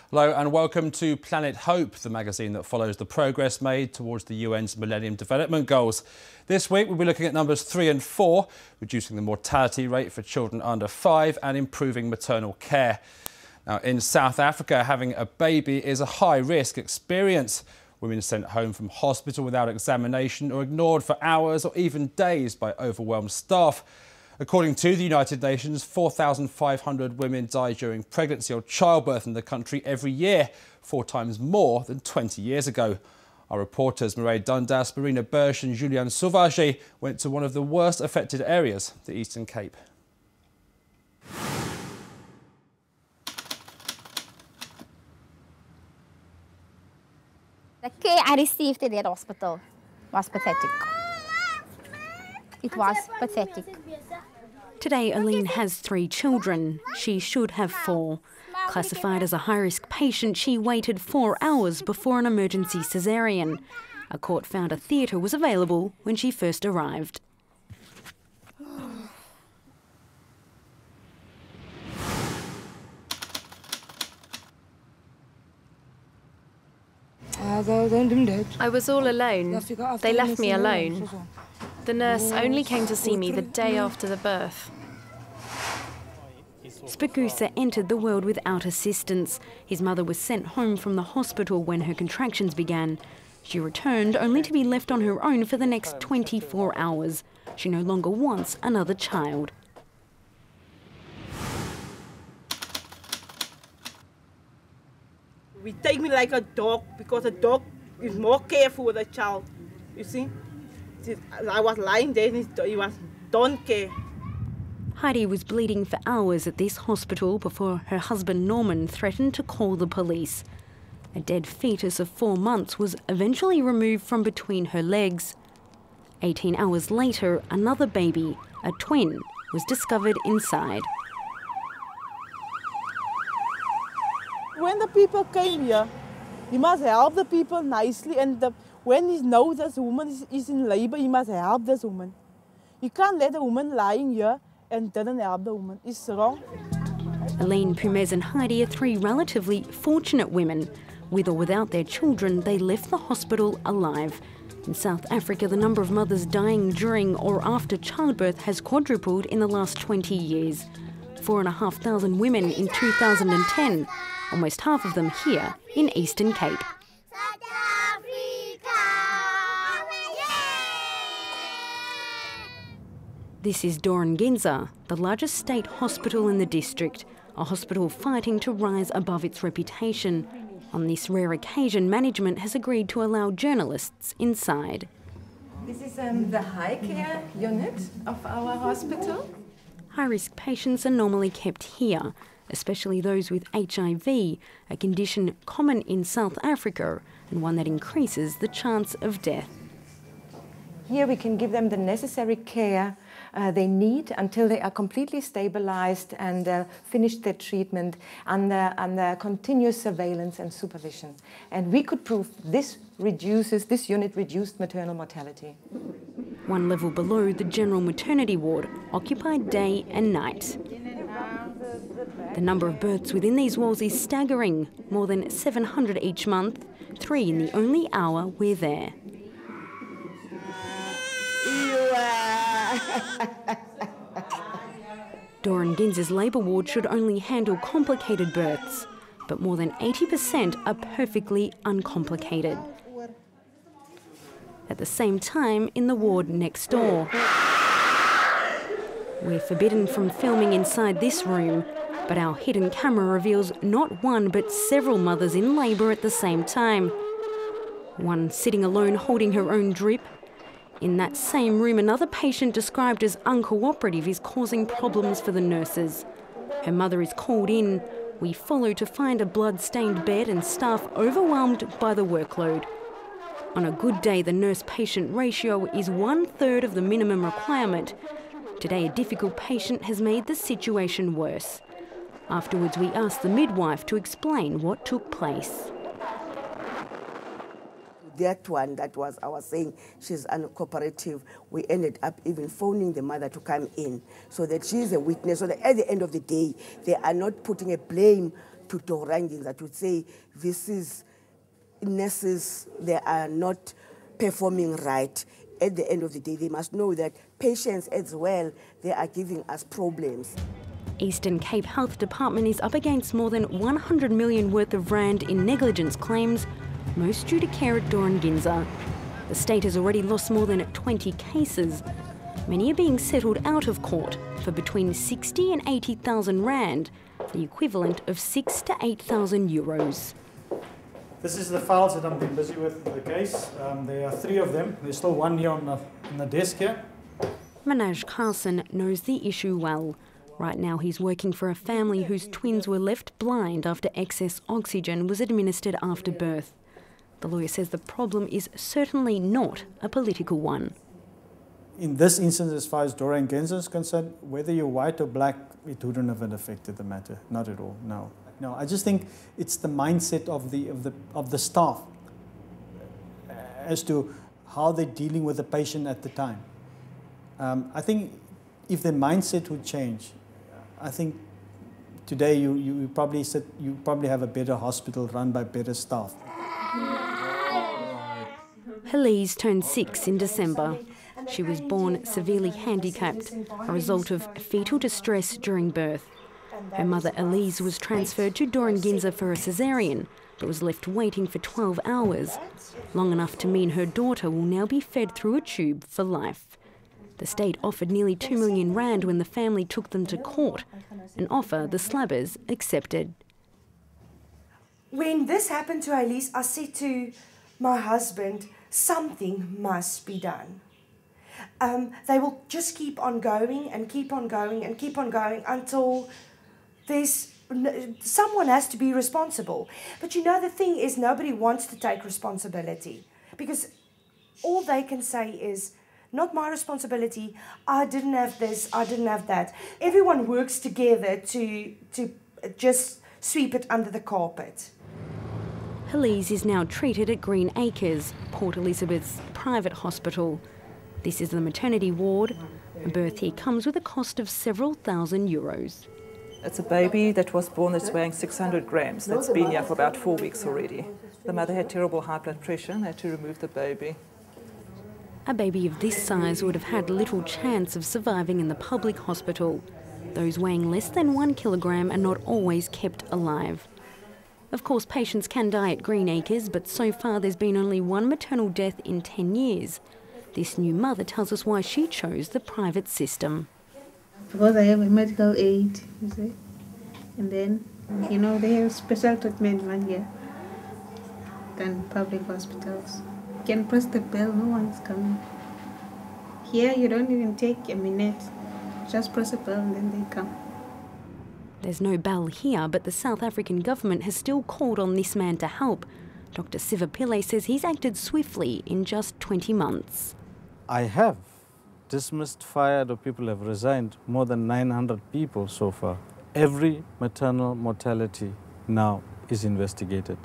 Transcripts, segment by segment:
Hello and welcome to Planet Hope, the magazine that follows the progress made towards the UN's Millennium Development Goals. This week we'll be looking at numbers 3 and 4, reducing the mortality rate for children under 5 and improving maternal care. Now, in South Africa, having a baby is a high-risk experience. Women sent home from hospital without examination or ignored for hours or even days by overwhelmed staff. According to the United Nations, 4,500 women die during pregnancy or childbirth in the country every year, 4 times more than 20 years ago. Our reporters Mireille Dundas, Marina Bersch and Julian Sauvage went to one of the worst affected areas, the Eastern Cape. The care I received in that hospital was pathetic. It was pathetic. Today, Aline has 3 children. She should have 4. Classified as a high-risk patient, she waited 4 hours before an emergency caesarean. A court found a theatre was available when she first arrived. I was all alone. They left me alone. The nurse only came to see me the day after the birth. Spagusa entered the world without assistance. His mother was sent home from the hospital when her contractions began. She returned only to be left on her own for the next 24 hours. She no longer wants another child. We take me like a dog because a dog is more careful with a child. You see? I was lying there and he was don't care. Heidi was bleeding for hours at this hospital before her husband Norman threatened to call the police. A dead fetus of 4 months was eventually removed from between her legs. 18 hours later, another baby, a twin, was discovered inside. When the people came here, you must help the people nicely, and when he knows this woman is in labor, he must help this woman. You can't let a woman lying here and didn't help the woman. It's wrong. Aline, Pumes and Heidi are 3 relatively fortunate women. With or without their children, they left the hospital alive. In South Africa, the number of mothers dying during or after childbirth has quadrupled in the last 20 years. 4,500 women in 2010, almost half of them here in Eastern Cape. This is Dorengenza, the largest state hospital in the district, a hospital fighting to rise above its reputation. On this rare occasion, management has agreed to allow journalists inside. This is the high care unit of our hospital. High-risk patients are normally kept here, especially those with HIV, a condition common in South Africa and one that increases the chance of death. Here we can give them the necessary care they need until they are completely stabilized and finish their treatment under continuous surveillance and supervision. And we could prove this unit reduced maternal mortality. One level below, the general maternity ward, occupied day and night. The number of births within these walls is staggering, more than 700 each month, 3 in the only hour we're there. Dorengenza's labour ward should only handle complicated births, but more than 80% are perfectly uncomplicated. At the same time, in the ward next door, we're forbidden from filming inside this room, but our hidden camera reveals not one but several mothers in labour at the same time. One sitting alone holding her own drip. In that same room, another patient described as uncooperative is causing problems for the nurses. Her mother is called in. We follow to find a blood-stained bed and staff overwhelmed by the workload. On a good day, the nurse-patient ratio is 1/3 of the minimum requirement. Today, a difficult patient has made the situation worse. Afterwards, we asked the midwife to explain what took place. That one that was, I was saying, she's uncooperative. We ended up even phoning the mother to come in so that she's a witness, so that at the end of the day, they are not putting a blame to Dorangin that would say this is nurses, they are not performing right. At the end of the day, they must know that patients as well, they are giving us problems. Eastern Cape Health Department is up against more than 100 million worth of rand in negligence claims, most due to care at Doranginza. The state has already lost more than 20 cases. Many are being settled out of court for between 60 and 80,000 rand, the equivalent of 6 to 8,000 euros. This is the files that I've been busy with in the case. There are 3 of them. There's still 1 here on the desk here. Manaj Carlson knows the issue well. Right now he's working for a family whose twins were left blind after excess oxygen was administered after birth. The lawyer says the problem is certainly not a political one. In this instance, as far as Dora and Genza is concerned, whether you're white or black, it wouldn't have affected the matter. Not at all, no. No, I just think it's the mindset of the staff as to how they're dealing with the patient at the time. I think if the mindset would change, I think today you probably have a better hospital run by better staff. Helise turned 6 in December. She was born severely handicapped, a result of fetal distress during birth. Her mother Elise was transferred to Doranginza for a caesarean, but was left waiting for 12 hours, long enough to mean her daughter will now be fed through a tube for life. The state offered nearly 2 million rand when the family took them to court, an offer the slabbers accepted. When this happened to Elise, I said to my husband, something must be done. They will just keep on going and keep on going and keep on going until someone has to be responsible. But you know, the thing is, nobody wants to take responsibility because all they can say is, not my responsibility, I didn't have this, I didn't have that. Everyone works together to just sweep it under the carpet. Helise is now treated at Green Acres, Port Elizabeth's private hospital. This is the maternity ward. A birth here comes with a cost of several thousand euros. It's a baby that was born that's weighing 600 grams. That's been here for about 4 weeks already. The mother had terrible high blood pressure and had to remove the baby. A baby of this size would have had little chance of surviving in the public hospital. Those weighing less than 1 kilogram are not always kept alive. Of course, patients can die at Green Acres, but so far there's been only 1 maternal death in 10 years. This new mother tells us why she chose the private system. Because I have a medical aid, you see. And then, you know, they have special treatment here than public hospitals. You can press the bell, no one's coming. Here, you don't even take a minute. Just press a bell and then they come. There's no bell here, but the South African government has still called on this man to help. Dr. Sivapile says he's acted swiftly in just 20 months. I have dismissed, fired, or people have resigned more than 900 people so far. Every maternal mortality now is investigated.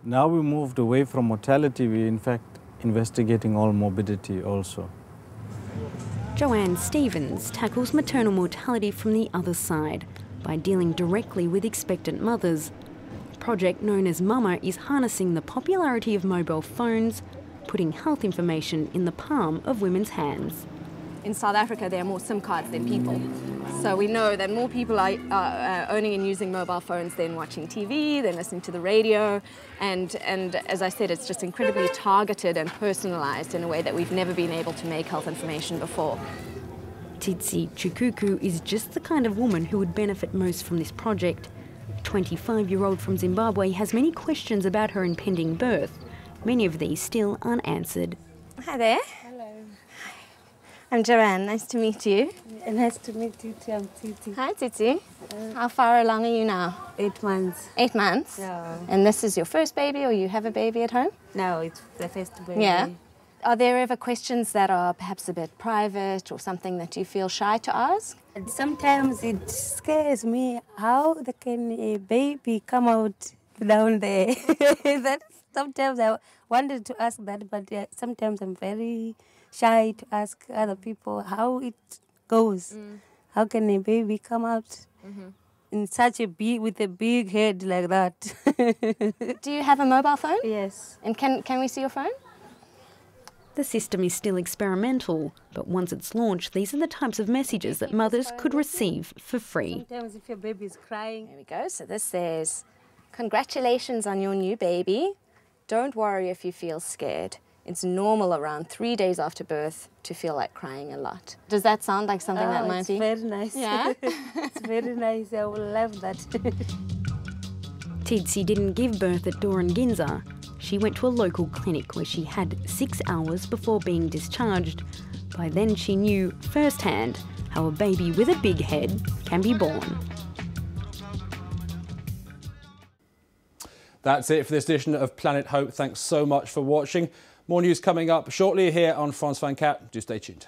Now we moved away from mortality, we're in fact investigating all morbidity also. Joanne Stevens tackles maternal mortality from the other side by dealing directly with expectant mothers. A project known as Mama is harnessing the popularity of mobile phones, putting health information in the palm of women's hands. In South Africa, there are more SIM cards than people. So we know that more people are owning and using mobile phones than watching TV, than listening to the radio. And as I said, it's just incredibly targeted and personalized in a way that we've never been able to make health information before. Tsitsi Chikuku is just the kind of woman who would benefit most from this project. A 25-year-old from Zimbabwe has many questions about her impending birth, many of these still unanswered. Hi there. Hello. I'm Joanne. Nice to meet you. Nice to meet you too. I'm Titi. Hi, Titi. How far along are you now? 8 months. 8 months? Yeah. And this is your first baby, or you have a baby at home? No, it's the first baby. Yeah. Are there ever questions that are perhaps a bit private or something that you feel shy to ask? Sometimes it scares me. How can a baby come out down there? Sometimes I wanted to ask that, but sometimes I'm very shy to ask other people how it goes. How can a baby come out? in such a big, with a big head like that. Do you have a mobile phone? Yes. And can we see your phone? The system is still experimental, but once it's launched, these are the types of messages that mothers could receive for free. Sometimes if your baby is crying. There we go. So this says, congratulations on your new baby. Don't worry if you feel scared. It's normal around 3 days after birth to feel like crying a lot. Does that sound like something that might be? It's very nice. Yeah? It's very nice. I will love that. Tidsi didn't give birth at Doran Ginza. She went to a local clinic where she had 6 hours before being discharged. By then she knew firsthand how a baby with a big head can be born. That's it for this edition of Planet Hope. Thanks so much for watching. More news coming up shortly here on France 24. Do stay tuned.